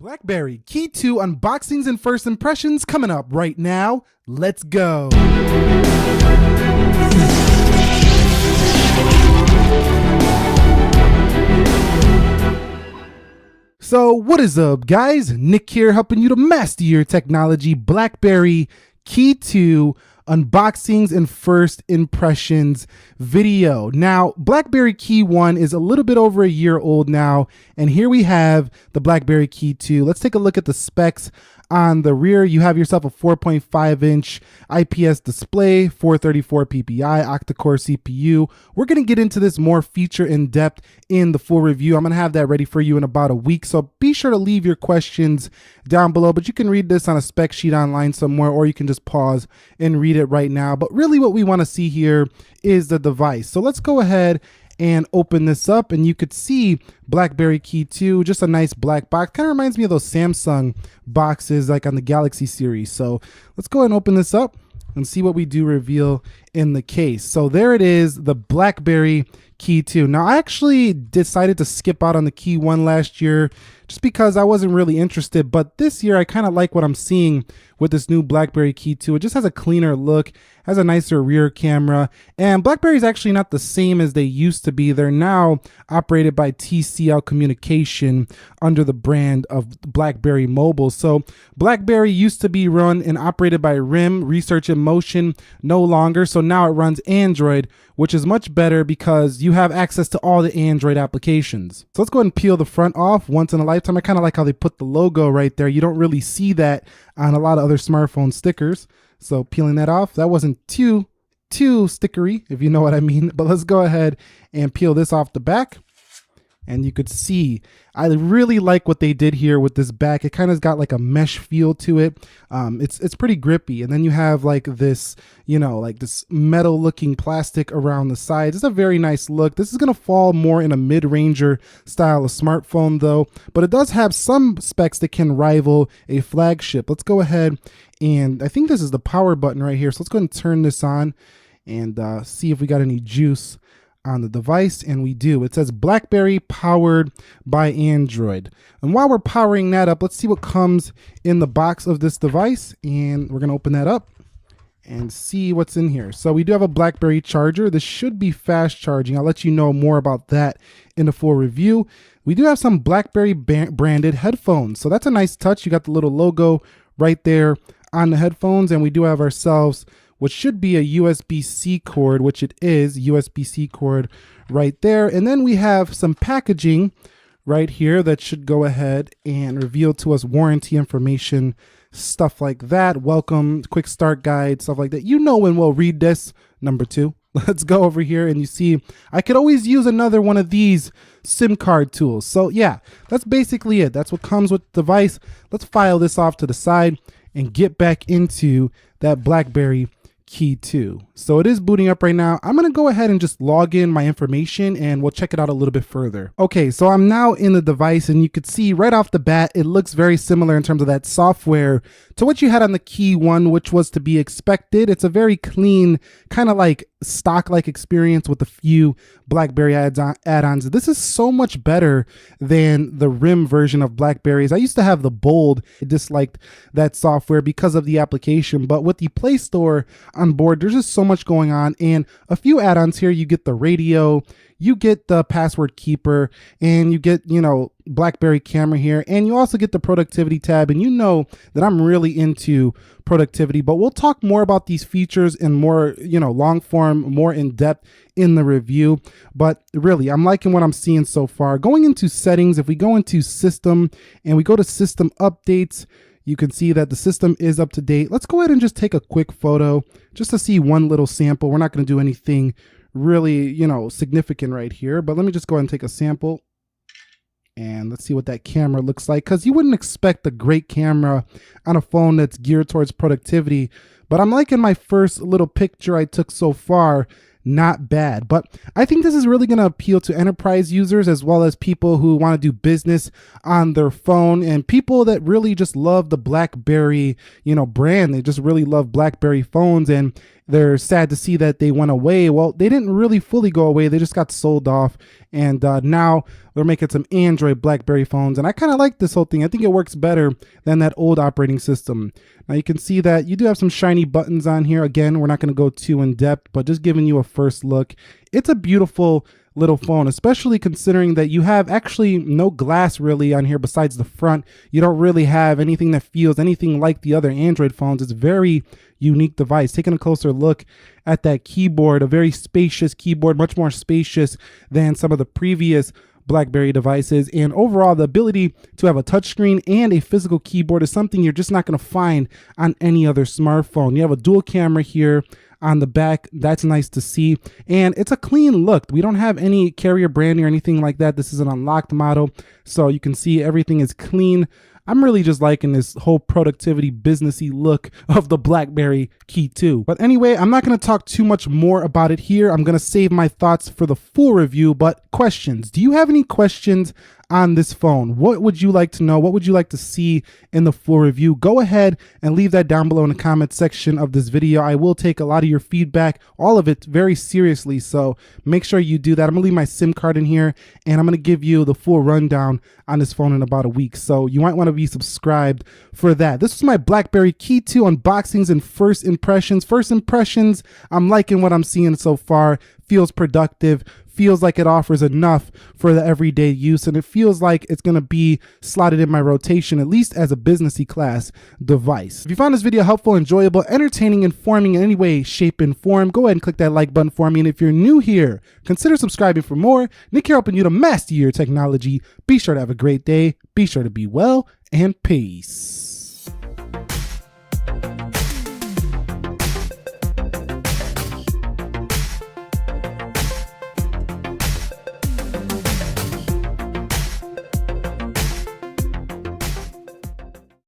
BlackBerry Key2 unboxings and first impressions coming up right now. Let's go. So what is up, guys? Nick here, helping you to master your technology. BlackBerry Key2 unboxings and first impressions video. Now, BlackBerry Key 1 is a little bit over a year old now, and here we have the BlackBerry Key 2. Let's take a look at the specs. On the rear, you have yourself a 4.5-inch IPS display, 434 PPI, octa-core CPU. We're going to get into this more feature in depth in the full review. I'm going to have that ready for you in about a week, so be sure to leave your questions down below. But you can read this on a spec sheet online somewhere, or you can just pause and read it right now. But really what we want to see here is the device. So let's go ahead and open this up, and you could see BlackBerry Key 2, just a nice black box. Kind of reminds me of those Samsung boxes like on the Galaxy series. So let's go ahead and open this up and see what we do reveal in the case. So there it is, the BlackBerry Key 2. Now I actually decided to skip out on the Key 1 last year just because I wasn't really interested, but this year I kind of like what I'm seeing with this new BlackBerry Key 2. It just has a cleaner look, has a nicer rear camera, and BlackBerry is actually not the same as they used to be. They're now operated by TCL Communication under the brand of BlackBerry Mobile. So BlackBerry used to be run and operated by RIM, Research in Motion, no longer. So now it runs Android, which is much better because you have access to all the Android applications. So let's go ahead and peel the front off. Once in a lifetime. I kind of like how they put the logo right there. You don't really see that on a lot of other smartphone stickers. So peeling that off, that wasn't too stickery, if you know what I mean. But let's go ahead and peel this off the back. And you could see, I really like what they did here with this back. It kind of got like a mesh feel to it. It's pretty grippy. And then you have like this, you know, like this metal looking plastic around the sides. It's a very nice look. This is going to fall more in a mid-ranger style of smartphone though, but it does have some specs that can rival a flagship. Let's go ahead, and I think this is the power button right here. So let's go ahead and turn this on and see if we got any juice on the device, and we do. It says BlackBerry powered by Android. And while we're powering that up, let's see what comes in the box of this device, and we're gonna open that up and see what's in here. So we do have a BlackBerry charger. This should be fast charging. I'll let you know more about that in the full review. We do have some BlackBerry branded headphones, so that's a nice touch. You got the little logo right there on the headphones, and we do have ourselves what should be a USB-C cord, which it is, USB-C cord right there. And then we have some packaging right here that should go ahead and reveal to us warranty information, stuff like that. Welcome, quick start guide, stuff like that. You know when we'll read this. Number 2. Let's go over here, and you see I could always use another one of these SIM card tools. So yeah, that's basically it. That's what comes with the device. Let's file this off to the side and get back into that BlackBerry Key 2. So it is booting up right now. I'm gonna go ahead and just log in my information and we'll check it out a little bit further. Okay, so I'm now in the device, and you could see right off the bat, it looks very similar in terms of that software to what you had on the Key 1, which was to be expected. It's a very clean, kind of like stock-like experience with a few BlackBerry add-ons. This is so much better than the RIM version of BlackBerries. I used to have the Bold. I disliked that software because of the application, but with the Play Store on board, there's just so much going on, and a few add-ons here. You get the radio, you get the password keeper, and you get, you know, BlackBerry camera here, and you also get the productivity tab. And you know that I'm really into productivity, but we'll talk more about these features in more, you know, long form, more in depth in the review. But really, I'm liking what I'm seeing so far. Going into settings, if we go into system and we go to system updates, you can see that the system is up to date. Let's go ahead and just take a quick photo just to see one little sample. We're not going to do anything really, you know, significant right here, but let me just go ahead and take a sample. And let's see what that camera looks like, because you wouldn't expect a great camera on a phone that's geared towards productivity. But I'm liking my first little picture I took so far. Not bad, but I think this is really going to appeal to enterprise users as well as people who want to do business on their phone, and people that really just love the BlackBerry, you know, brand. They just really love BlackBerry phones, and they're sad to see that they went away. Well, they didn't really fully go away. They just got sold off. And now they're making some Android BlackBerry phones. And I kind of like this whole thing. I think it works better than that old operating system. Now you can see that you do have some shiny buttons on here. Again, we're not going to go too in depth, but just giving you a first look. It's a beautiful little phone, especially considering that you have actually no glass really on here besides the front. You don't really have anything that feels anything like the other Android phones. It's a very unique device. Taking a closer look at that keyboard, a very spacious keyboard, much more spacious than some of the previous BlackBerry devices. And overall, the ability to have a touchscreen and a physical keyboard is something you're just not going to find on any other smartphone. You have a dual camera here on the back. That's nice to see. And it's a clean look. We don't have any carrier branding or anything like that. This is an unlocked model. So you can see everything is clean. I'm really just liking this whole productivity businessy look of the BlackBerry Key 2. But anyway, I'm not going to talk too much more about it here. I'm going to save my thoughts for the full review. But questions. Do you have any questions on this phone? What would you like to know? What would you like to see in the full review? Go ahead and leave that down below in the comment section of this video. I will take a lot of your feedback, all of it, very seriously. So make sure you do that. I'm gonna leave my SIM card in here and I'm gonna give you the full rundown on this phone in about a week. So you might want to be subscribed for that. This was my BlackBerry Key 2 unboxings and first impressions. First impressions, I'm liking what I'm seeing so far. Feels productive, feels like it offers enough for the everyday use, and it feels like it's going to be slotted in my rotation, at least as a businessy class device. If you found this video helpful, enjoyable, entertaining, informing in any way, shape, and form, go ahead and click that like button for me. And if you're new here, consider subscribing for more. Nick here helping you to master your technology. Be sure to have a great day. Be sure to be well, and peace.